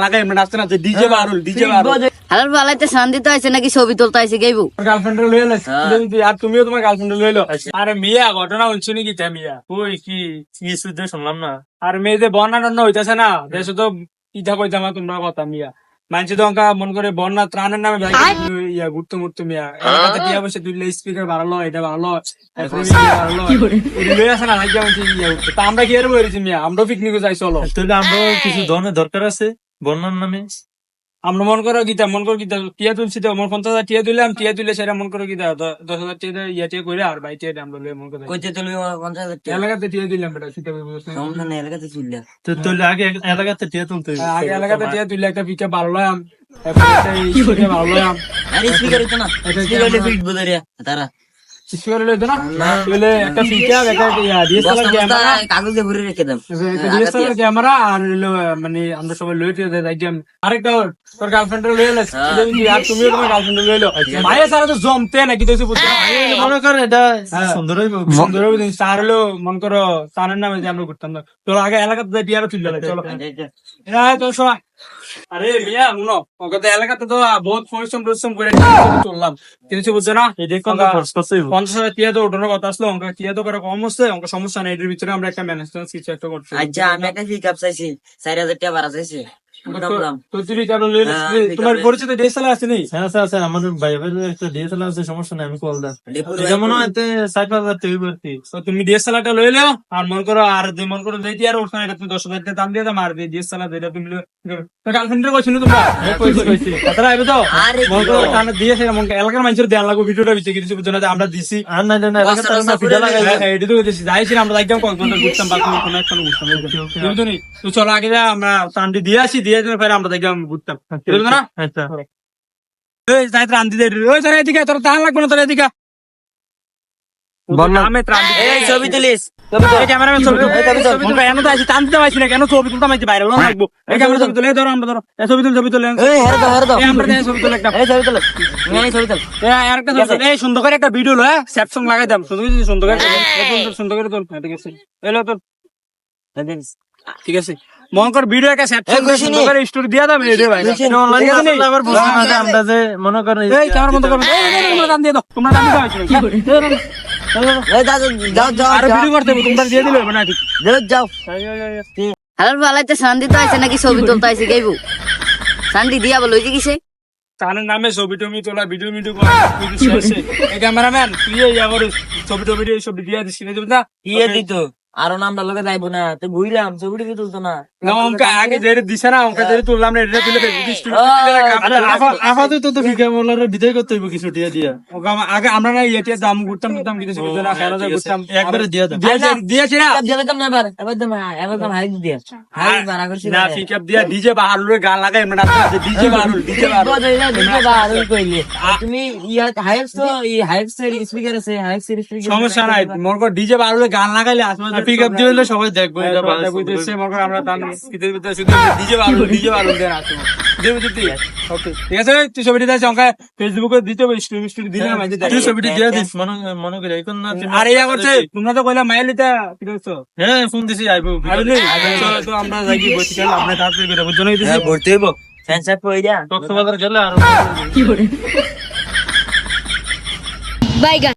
লাগাই আমরা নাচতে নাচতে ডিজে বারুল হালার বালাইতে শান্তি তো আছে নাকি ছবি তুলতে আছে গাইবো গার্লফ্রেন্ড লয়ে লাইছ আর তুমিও তোমার গার্লফ্রেন্ড লইলো। আরে মিয়া ঘটনা হচ্ছে নাকি তা মিয়া ওই কি শুদ্ধ শুনলাম না। আর মেয়ে যে বন্যা টন্যা হইতেছে না দেশে তো ইটা কইতাম তোমরা কথা মিয়া মানছি তো অঙ্কা মন করে বন্যা ত্রাণের নামে ইয়া ঘুরতে মুড়তে মিয়া এলাকাতে টিয়া বসে তুললে স্পিকার বাড়ালো এটা বাড়ালো লই আসে না লাগিয়া মানছি ইয়া উঠতে তা আমরা কি এর বইছি মিয়া আমরাও পিকনিকে যাই চলো। তাহলে আমরাও কিছু ধরনের দরকার আছে বন্যার নামে। আমরা মন করো গীতা টিয়া তুলছি তো মন 50,000 টিয়া তুললাম টিয়া তুলে সেটা মন করো গীতা 10,000 টিয়া ইয়া টিয়া করে আর 22 টিয়া আমরা লই মন করে কইতে তুলবি 50,000 টাকা এলাকাতে টিয়া দিলাম বেটা সেটা বুঝছ না সমস্যা নেই এলাকাতে তুললা তো তাহলে আগে এলাকাতে টিয়া তুলতে হবে। আগে এলাকাতে টিয়া তুললে একটা পিকা বাড়লাম একটা বাড়লাম আরে স্পিকার হইতো না স্পিকার হইলে বিট বদরিয়া তারা স্পিকার লইতো না তুলে একটা পিকা একটা ডিএসএলআর ক্যামেরা কাগজে ভরে রেখে দাও ডিএসএলআর ক্যামেরা আর হলো মানে আমরা সবাই লইতে যাইতাম। আরেকটা তোর গার্লফ্রেন্ড লই এলাস আর তুমিও তোমার গার্লফ্রেন্ড লইলো মায়ের সারা তো জমতে নাকি তো মনে করেন এটা সুন্দর দিন স্যার হলো মন করো স্যারের নামে যে আমরা ঘুরতাম না তোর আগে এলাকাতে টিয়ারও তুললে চলো তো সবাই। আরে মিয়া শুনো ওকে এলাকাতে তো বহুত পরিশ্রম করে তুললাম কিন্তু বুঝছো না 50,000 টিয়া তো ওঠানোর কথা আসলো অঙ্ক টিয়া তো করে কম হচ্ছে অঙ্ক সমস্যা নেই এটার ভিতরে আমরা একটা ম্যানেজমেন্ট কিছু একটা করছি। আচ্ছা আমি একটা পিকআপ চাইছি 4,000 টাকা ভাড়া চাইছি তোমার পরিচিত ডিএসএলআর আছে নি? আছে আমাদের ভাইয়ের একটা ডিএসএলআর আছে সমস্যা নাই আমি কল দাও যেমন হয়তো 60,000 টাকা ভর্তি তুমি ডিএসএলআরটা লই নাও আর মন করো আর মন করো যাইতে আর ওখানে এটা তুমি 10,000 টাকা দাম দিয়ে দাও মার দিয়ে ডিএসএলআর যেটা তুমি গার্লফ্রেন্ডের কইছিল তোমরা কইছি তারা আইবে তো মন করো কানে দিয়েছে মন এলাকার মানুষের দেন লাগো ভিডিওটা ভিতরে কিছু বুঝছো না যে আমরা দিছি আর না না এলাকাতে আমরা ভিডিও লাগাই এডি তো দিছি যাইছি আমরা একদম কক্সবাজার ঘুরতাম বা কোনো একটা ঘুরতাম বুঝছো নি তো চলো আগে যা আমরা টান্ডি দিয়ে আসি দিয়ে ফের আমরা দেখলাম ঘুরতাম বুঝছো না। আচ্ছা এই যাই ত্রাণ দিতে ওই তোর এদিকে তোর ত্রাণ লাগবে না তোর এদিকে আমি ত্রাণ দিতে এই ছবি তুলিস এই ক্যামেরাম্যান ছবি এনে তো আছি টান দিতে পারছি না কেন ছবি তুলতে মাইছি বাইরে লাগবো এই ক্যামেরা ছবি তুলে ধরো আমরা ধরো এই ছবি তুলে এই হেরে দাও আমরা ছবি তুলে একটা এই ছবি তুল এই ছবি তুল আর একটা ছবি এই সুন্দর করে একটা ভিডিও লয় স্যাপসং লাগাই দাম সুন্দর করে তোল ঠিক আছে এলো তোর ঠিক আছে মনকর ভিডিও একটা স্যাপসং সুন্দর করে স্টোরি দিয়া দাম এই রে ভাই অনলাইন আছে নি আবার বুঝলাম না আমরা যে মনে করেন এই ক্যামেরা বন্ধ করো তোমরা দাম দিয়ে দাও তোমরা দাম দিতে হইছে যাও আর ভিডিও করতে তোমরা দিয়ে দিলে হবে না ঠিক যাও হালার বালাইতে শান্তি তো আছে নাকি ছবি তুলতে আছে গাইবো শান্তি দিয়া বল হইছে কিসে তানের নামে ছবি টমি তোলা ভিডিও এই ক্যামেরাম্যান তুই ইয়া করিস ছবি দিয়া দিস কিনে দেব না ইয়ে দিত আরো নামটা লোকে যাইবো না তো ঘুরলাম ছবিটা কি তুলতো না অঙ্কা আগে যে দিছে না অঙ্কা যে তুললাম না এটা তুলে আপাতত তো ফিকা মোলারে বিদায় করতে হইব কিছু টিয়া দিয়া আগে আমরা না ইয়েটিয়া দাম ঘুরতাম কিছু না খেলা ঘুরতাম একবারে দিয়া দাও দিয়েছি না দিলাম না এবার দাম হাই দিয়া হাই বাড়া করছি না পিকআপ দিয়া ডিজে বাহারুলের গান লাগাই আমরা নাচতে ডিজে বাহারুল কইলে তুমি ইয়া হাইপস তো এই হাইপস এর স্পিকার আছে হাইপস এর স্পিকার সমস্যা নাই মনে কর ডিজে বাহারুলের গান লাগাইলে আসলে পিকআপ দিয়ে হলে সবাই দেখবো এটা ভালো বুঝতেছে মনে কর আমরা তান কিতে ভিতরে শুধু ডিজে বাহারুল দিয়ে নাচবো দেব যদি ওকে ঠিক আছে তুই ছবিটা দাও অঙ্কা ফেসবুকে দিতে হবে স্টোরি দিলে মাঝে তুই ছবিটি দিয়া দিস মনে করে এখন না আরে ইয়া করছে তোমরা তো কইলা মাইলিটা কি করছো হ্যাঁ ফোন দিছি আইবো তো আমরা যাই বসে গেল আমরা তাড়াতাড়ি বেরোবো জন্যই দিছি ভর্তি হইব সেন্সার পয়রা কক্সবাজার গেলে আর বাইগান